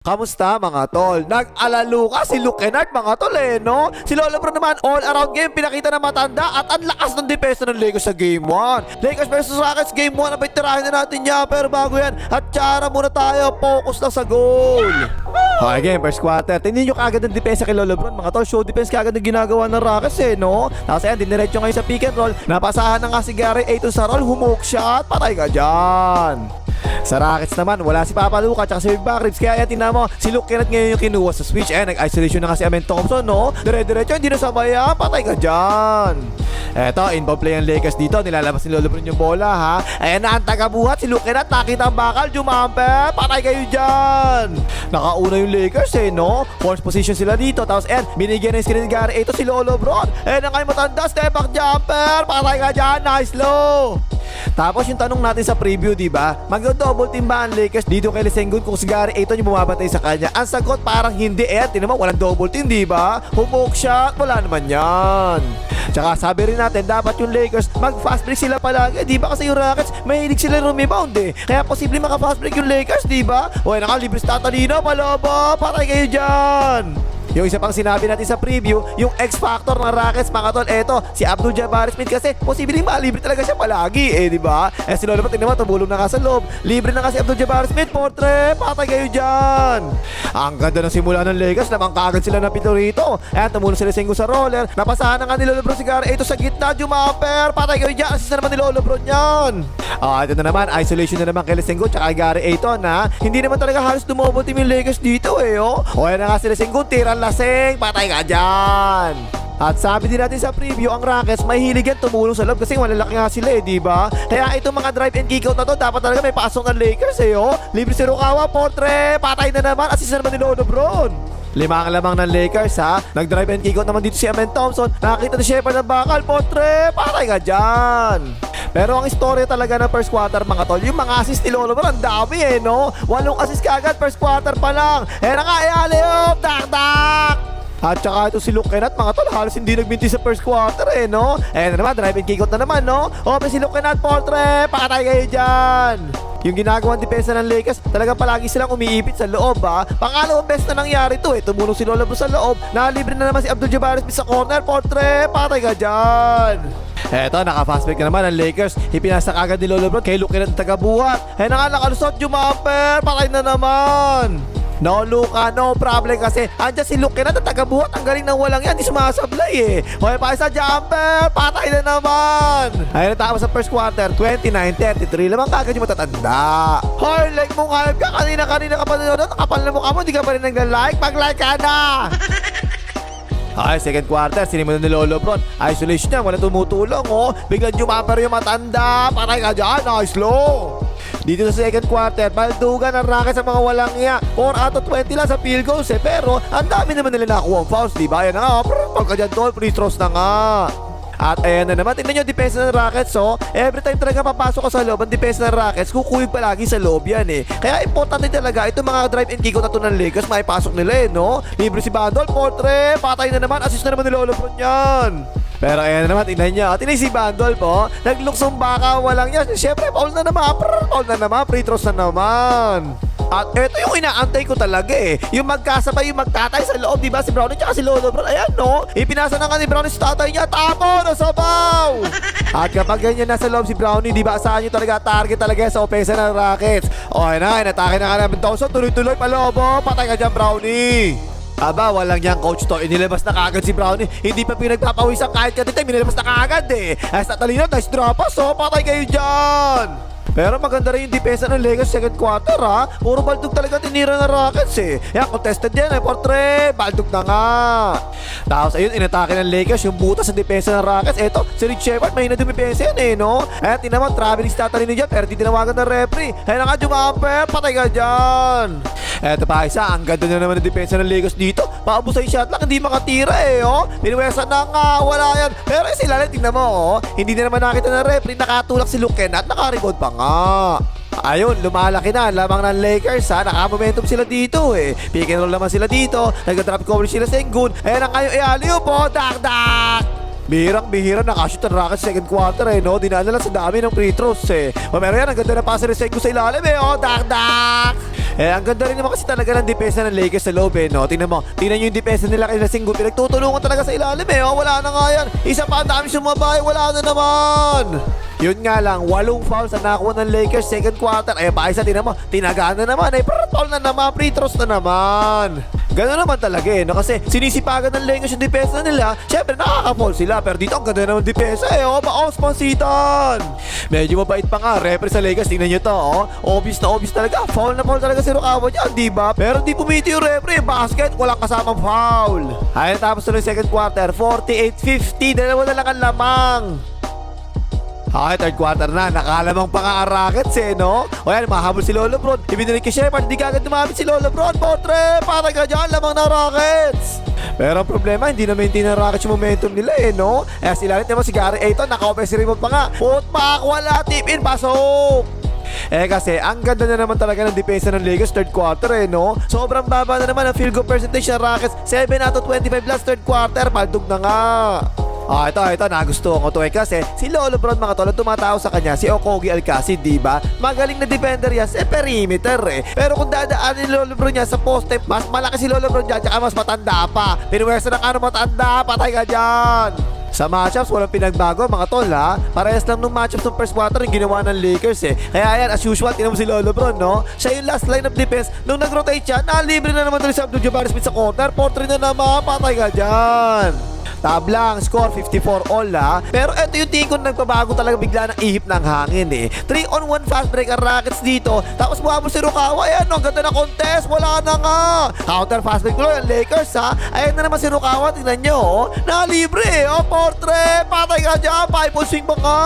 Kamusta mga tol? Nag-alalo ka si Luke Kennard mga tol no? Si Lolo Bro naman all around game pinakita na matanda at ang lakas ng depensa ng Lakers sa Game 1. Lakers versus Rockets Game 1 ang tirahin na natin niya pero bago yan at tsara muna tayo, focus lang sa goal. Okay game, first quarter. Tingnan nyo kaagad ang depensa kay Lolo Bron mga tol. Show defense kaagad ang ginagawa ng Rockets no? Tapos ayan, diniretso ngayon sa pick and roll. Napasahan na nga si Gary Ayton sa roll, humook shot, patay ka dyan. Sa Rockets naman, wala si Papa Luka at si Big Bacribs. Kaya yan, tingnan mo, si Luke Kennard ngayon yung kinuha sa switch. Nag-isolation na kasi Amen Thompson, no? Dire-diretso, hindi na sabaya, patay ka dyan. Eto, inbound play ang Lakers dito. Nilalabas ni Lolo Bron yung bola, ha? Ayan na ang tagabuhat, si Luke Kennard. Nakita ang bakal, jumampe, patay kayo dyan. Nakauna yung Lakers, no? Force position sila dito. Tapos, binigyan ng screen ni Gary. Ito si Lolo Bron. Na ngayon matanda, step back jumper, patay ka dyan, nice low. Tapos yung tanong natin sa preview, di ba? Mag-double team ba ang Lakers dito kay Sengun kung si Gary Ayton yung bumabantay sa kanya? Ang sagot parang hindi. Tinan mo, walang double team, di ba? Humook shot, wala naman yan. Tsaka sabi rin natin, dapat yung Lakers mag-fast break sila palagi, di ba? Kasi yung Rockets, mahilig sila rebound Kaya posible maka-fast break yung Lakers, di ba? O nakalibre sa Tatalino, palobo, patay kayo dyan. Yung isa pang sinabi natin sa preview, yung X-Factor ng Rockets, mga tol, eto, si Abdul-Jabbar Smith kasi posibleng malibre talaga siya palagi, di ba? Si Lolo Bron, tingnan mo, tumulong na ka sa loob. Libre na kasi Abdul-Jabbar Smith, portre, patay kayo dyan. Ang ganda ng simula ng Lakers, lamang kaagad sila na pito rito. Tumulong sila Sengun sa roller, napasahan na nga ni Lolo Bron si Gary. Ito sa gitna, jumamper, patay kayo dyan. Assist na naman ni Lolo Bron yan. Ito na naman, isolation na naman kay Sengun tsaka Gary Ayton, hindi naman talaga halos dumobol team yung Lakers dito, O yan na nga sila Sengun, tiran lasing, patay ka dyan. At sabi din natin sa preview, ang Rockets mahilig yan tumulong sa loob kasi malalaki nga sila di ba? Kaya itong mga drive and kick out na to, dapat talaga may pasok ng Lakers Libre si Rukawa, portre, patay na naman, assist na naman ni Lolo Bron. 5 ang lamang ng Lakers Nag-drive and kick out naman dito si Amen Thompson. Nakakita ni Shepard ng bakal, portre, patay ka dyan. Pero ang istorya talaga ng first quarter mga tol, yung mga assist ni Lolo Bron, ang dami no? 8 assist kaagad first quarter pa lang. Na nga, alley-oop, dak-dak. At saka ito si Luke Kennard mga tol, halos hindi nagbinti sa first quarter no? Na naman, drive and kick out na naman no? Open si Luke Kennard, portre, patay kayo dyan. Yung ginagawang depensa ng Lakers, talagang palagi silang umiipit sa loob Pangalawang best na nangyari to Tumulong si Lolo Bron sa loob. Nalibre na naman si Abdul-Jabbar Smith sa corner, portre, patay ka dyan. Eto, naka-fast break na naman ang Lakers. Ipinasak agad ni Lolo Bron kay Luke Kennard tagabuhat. Na nga, nakalusot, jumamper, patay na naman. No, Luka, no problem kasi andyan si Luke Kennard at tagabuhat. Ang galing ng walang yan, di sumasablay Okay, pa sa jumper, patay na naman. Ayun, natapos sa first quarter, 29-33. Lamang kagad yung matatanda. Hoy, like mong hype ka, kanina ka pa nanonood. Nakapal na mukha mo, di ka pa rin nag-like. Mag-like ka na. Okay, second quarter, sinimulan ni Lolo Bron. Isolation niya, wala tumutulong Biglang jumamper yung matanda. Patay ka dyan, nice low. Dito sa second quarter, baldugan ang Rockets sa mga walang iya. 4 out of 20 lang sa field goals pero ang dami naman nila nakuha ang fouls, di ba? Yan na nga, pagka dyan tol, free throws na nga. At ayan na naman, tingnan nyo depensa ng Rockets every time talaga papasok ka sa loob, ang depensa ng Rockets, kukuyog palagi sa loob yan Kaya importante talaga, itong mga drive and kick out na to ng Lakers, maipasok nila no? Libre si Bandol, portre, patay na naman, assist na naman ni Lolo Bron yan. Pero ayan na naman, tingnan niya. Tingnan si Bandol po. Nagluksong baka, walang yan. Siyempre, foul na naman. Free throws na naman. At eto yung inaantay ko talaga Yung magkasabay, yung magtatay sa loob, diba? Si Brownie tsaka si Lolo Bron. Ayan no. Ipinasa na nga ni Brownie sa tatay niya. Tapo, nasabaw. At kapag ganyan nasa loob si Brownie, diba? Saan nyo talaga target talaga sa opensa ng Rockets. Okay na, inatake na nga namin Thompson. Tuloy-tuloy palobo. Patay ka dyan, Brownie. Aba, walang yang coach to. Inilabas na kaagad si Brownie. Hindi pa pinagpapawisan kahit kanita. Inilabas na kaagad Sa Tatalino, nice drop-pass patay kayo dyan. Pero maganda rin yung depensa ng Lakers second quarter Puro baldog talaga tinira ng Rockets Yan, contested yan portre, baldog na nga. Tapos ayun, inatake ng Lakers yung butas sa depensa ng Rockets. Eto, si Rich Shepard, may dumipensa yan no? Ayan, tinaman, traveling Tatalino dyan pero di tinawagan ng referee. Ayan na nga, jumamper, patay ka dyan. Eto pa isa, ang ganda na naman ng depensa ng Lakers dito. Paubos sa shot lang, hindi makatira Pinuwesa na nga, wala yan. Pero sila, tingnan mo hindi na naman nakita ng referee, nakatulak si Luke Kennard, naka-rebound pa nga. Ayun, lumalaki na lamang ng Lakers naka-momentum sila dito Pick and roll naman sila dito. Nag-drop coverage sila Sengun. Ayan ang kayo alley-oop dak-dak. Bihirang-bihira nakashoot ang Rockets second quarter no? Dinaan na lang sa dami ng free throws Pero yan, ang ganda na pasa ni Sengun sa ilalim dak-dak! Ang ganda rin naman kasi talaga ng depensa ng Lakers sa loob no? Tingnan nyo yung depensa nila kay Sengun. Pinagtutulungan talaga sa ilalim Wala na nga yan. Isa pa ang dami sumabay, wala na naman. Yun nga lang, 8 fouls na nakuha ng Lakers second quarter. Pa isa, tingnan mo, tinagaan na naman foul na naman, free throws na naman. Gano'n naman talaga no? Kasi sinisipagan ng Lakers yung depensa nila. Siyempre nakaka-foul sila. Pero dito ang ganda naman depensa Baos Pansitan. Medyo mabait pa nga referee sa Lakers. Tingnan nyo to Obvious na obvious talaga. Foul na foul talaga si Rukawa dyan, diba? Pero di pumiti yung referee. Basket, walang kasamang foul. Ayun, tapos tuloy second quarter 48-50, dalawa na lang ang lamang. Third quarter na, nakalamang pa nga ang Rockets no? O yan, mahabol si Lolo Bron. Ibinilig kay Shepard, di kagad dumamit si Lolo Bron. Potre, para ka dyan, lamang na Rockets. Pero ang problema, hindi na maintain ng Rockets yung momentum nila no? Sila rin naman si Gary Ayton, naka-offensive rebound pa nga. Put back, wala, tip in, pasok. Kasi ang ganda na naman talaga ng depensa ng Lakers third quarter no? Sobrang baba na naman ang field goal percentage ng Rockets. 7 out of 25 last third quarter, paldog na nga. Ito, nagustuhan ko to kasi si Lolo Bron mga tol, tumatao sa kanya si Okogie Alcacid, diba? Magaling na defender yan sa perimeter Pero kung dadaanin ni Lolo Bron niya sa poste, mas malaki si Lolo Bron dyan, tsaka mas matanda pa. Pinuwersa ng matanda, patay ka dyan. Sa matchups, walang pinagbago mga tol Parehas lang nung matchups ng first quarter yung ginawa ng Lakers Kaya yan, as usual, tinan mo si Lolo Bron no? Siya yung last line of defense. Nung nag-rotate siya, nalibre na naman tuloy si Abdul-Jabbar Smith sa corner. 4-3 na naman, patay ka dyan. Tablang, score 54 all Pero eto yung tingin ko nagpabago talaga bigla ng ihip ng hangin 3-on-1 fast break ang Rockets dito. Tapos buhabol si Rukawa. Ayan ang ganda na contest. Wala na nga. Counter fast break tuloy ang Lakers Ayan na naman si Rukawa. Tingnan nyo Nalibre Portre. Patay ka dyan. 5-on swing pa nga.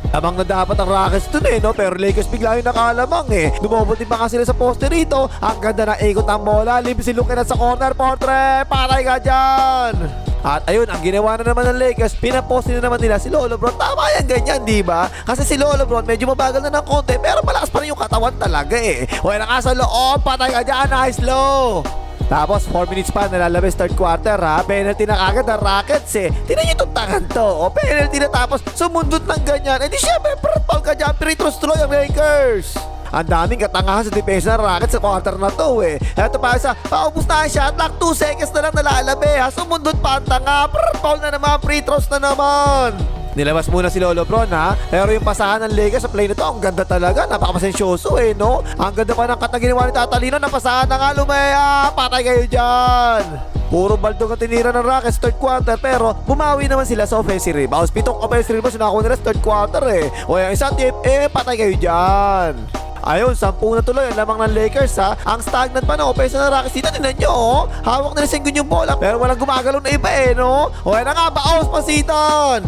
Lamang na dapat ang Rockets dun no? Pero Lakers bigla yung nakalamang Dumobot din pa nga sila sa poste rito. Ang ganda na ikot ang bola. Libre si Luke na sa corner. Portre. Patay ka dyan. At ayun, ang ginawa na naman ng Lakers, pinapost na naman nila si Lolo Bron. Tama yan, ganyan, diba? Kasi si Lolo Bron, medyo mabagal na ng konti, pero malakas pa rin yung katawan talaga O yan ang asa loob, patay ka dyan, nice low. Tapos 4 minutes pa, nalalabas third quarter Penalty na agad ang Rockets Tingnan nyo itong tangan to penalty na tapos sumundot ng ganyan. Di syempre, foul ka dyan, free throws tuloy ang Lakers. Ang daming katangahan sa depensa ng Rockets sa quarter na to Eto pa isa, paubos na ang shot clock, 2 seconds na lang nalalabi Sumundot pa ang tanga, foul na naman, free throws na naman. Nilabas muna si Lolo Bron Pero yung pasahan ng Lakers sa play na to, ang ganda talaga, napakapasensyoso no? Ang ganda pa ng kataginawa ni Tatalino, napasahan na nga lumaya, patay kayo dyan. Puro baldog ang tinira ng Rockets third quarter, pero bumawi naman sila sa offensive rebounds. 7 offensive rebounds na nakuha nila sa third quarter O yung isang tip, patay kayo dyan. Ayun, 10 na tuloy ang lamang ng Lakers Ang stagnant pa na offense ng Rockets dito. Tingnan nyo hawak na Sengun yung bola, pero walang gumagalaw na iba no? O yan na nga, Baos Pansitan.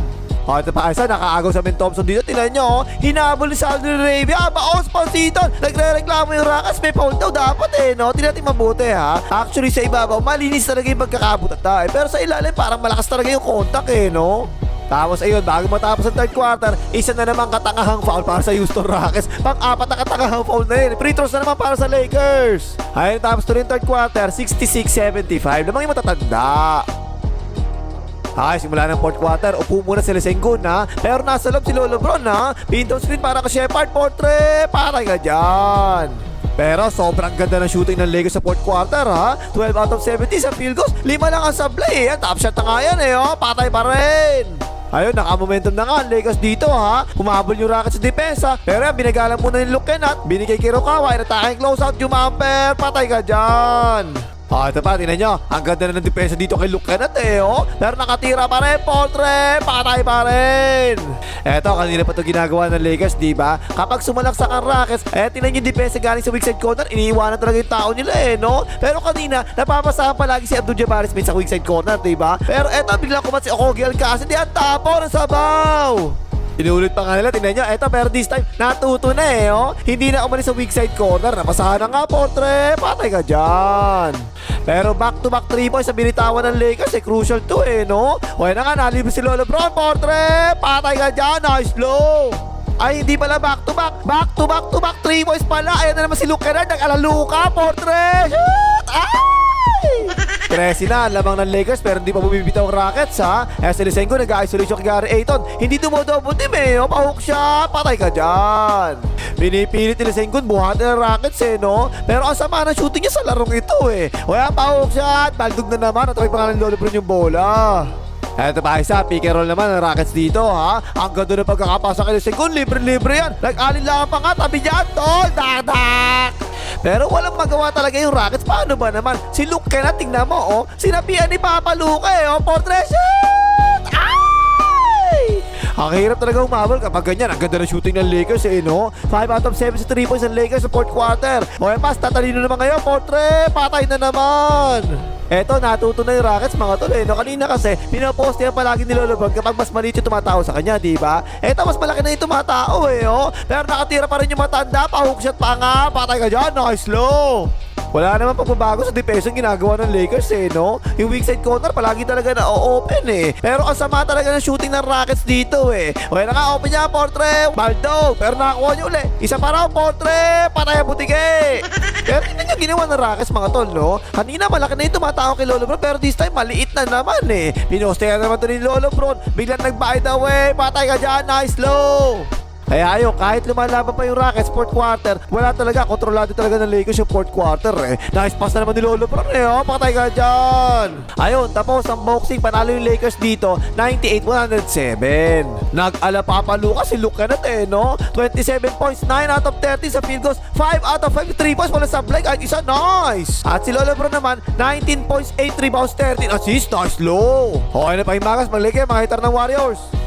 Ito pa isa, nakaagaw sa Ben Thompson dito. Tingnan nyo hinabol ni Saudi Arabia. Baos Pansitan. Nagre-reklamo yung Rockets, may foul daw dapat no? Tingnan natin mabuti Actually sa ibabaw, malinis talaga yung pagkakabutat pero sa ilalim parang malakas talaga yung contact no? Tapos ayun, bago matapos ang third quarter, isa na naman katangahang foul para sa Houston Rockets. Pang-apat na katangahang foul na yun. Free throws na naman para sa Lakers. Ayun, tapos tuloy yung third quarter, 66-75. Namang yung matatanda. Simula ng fourth quarter, upo muna sila Sengun pero nasa loob si Lolo Bron Pinto screen para kay Shepard. Portre, patay ka dyan. Pero sobrang ganda ng shooting ng Lakers sa fourth quarter 12 out of 70 sa field goals. 5 lang ang sablay Top shot na nga yan patay pa rin. Ayun, naka-momentum na nga ang Lakers dito Humabol yung Rockets sa depensa, pero yan, binagalan muna ni Luke Kennard. Binigay kay Rukawa, inatake close out, jumamper, patay ka dyan. Ito pa, tingnan nyo, ang ganda na ng depensa dito kay Luke Kennard pero nakatira pa rin, Portre, patay pa rin. Eto, kanina pa ito ginagawa ng Lakers, diba? Kapag sumalaksak ang Rockets, tingnan nyo yung depensa galing sa weak side corner, iniiwanan talaga yung tao nila no? Pero kanina, napapasahan palagi si Abdul-Jabbar Smith sa weak side corner, diba? Pero eto, biglang kumat si Okogie Alcacid, di ang tapo ng sabaw. Inulit pa nga nila, tingnan nyo, eto, pero this time, natuto na Hindi na umalis sa weak side corner, napasahan na nga, Portre, patay ka dyan. Pero back-to-back 3 points sa binitawan ng Lakers crucial to no? O yan na nga, nalibre si Lolo Bron. Portre, patay ka dyan, nice low. Ay, hindi pala back-to-back 3 points pala. Ayan na naman si Luke Kennard, nag-alaluka. Portre, shoot! Ay! 13 na, lamang ng Lakers pero hindi pa bumibitaw ang Rockets ha. Si Lisengo nag-isolation kay Gary Ayton. Hindi dumodouble team pa-hook shot, patay ka dyan. Pinipilit ni Lisengo, buhatin ng Rockets no. Pero ang sama ng shooting niya sa larong ito O yan, pa-hook shot, baldog na naman at may pangalan Lolo Bron yung bola. Eto pa isa, pick and roll naman ng Rockets dito ha. Ang ganda ng pagkakapasa kay Lisengo, libre-libre yan. Nag-alin lang pa nga, tabi dyan, tol, dak-dak. Pero walang magawa talaga yung Rockets. Paano ba naman? Si Luke Kennard, tingnan mo sinabihan ni Papa Luke portrait shot! Ay! Ang hirap talaga umabol kapag ganyan. Ang ganda ng shooting ng Lakers 5 out of 7 sa 3 points ng Lakers sa fourth quarter. Pas, tatalino naman ngayon, portrait, patay na naman. Eto, natuto na yung Rockets mga tol Kanina kasi, pinapost yan palagi ni Lolo Bron kapag mas maliit yung tumatao sa kanya, diba? Eto, mas malaki na yung tumatao Pero nakatira pa rin yung matanda, pa-hook shot pa nga, patay ka dyan, nice low. Wala naman pagbabago sa depensa yung ginagawa ng Lakers Yung weak side corner palagi talaga na-open Pero ang sama talaga ng shooting ng Rockets dito Okay na nga, open niya, portrait, Baldo. Pero nakakuha niyo uli, isa pa raw, portrait, patay ang butike. Pero hindi niya ginawa ng Rockets mga tol Kanina malaki na yung tumatao kay Lolo Bron pero this time maliit na naman Pinostehan naman to ni Lolo Bron, biglang nag-bite away, patay ka dyan, nice low. Kaya kahit lumalaban pa yung Rockets fourth quarter, wala talaga, kontrolado talaga ng Lakers yung fourth quarter Nice pass na naman ni Lolo Bron patay ka dyan. Ayun, tapos ang boxing, panalo yung Lakers dito 98-107. Nag-ala Papa Lucas si Luke Kennard 27 points, 9 out of 30 sa field goals, 5 out of 5 3 points, wala sablay kahit isa, nice. At si Lolo Bron naman 19 points, 8 rebounds, 13 assists, nice low. Okay na pahimagas, maligay mga hitar ng Warriors.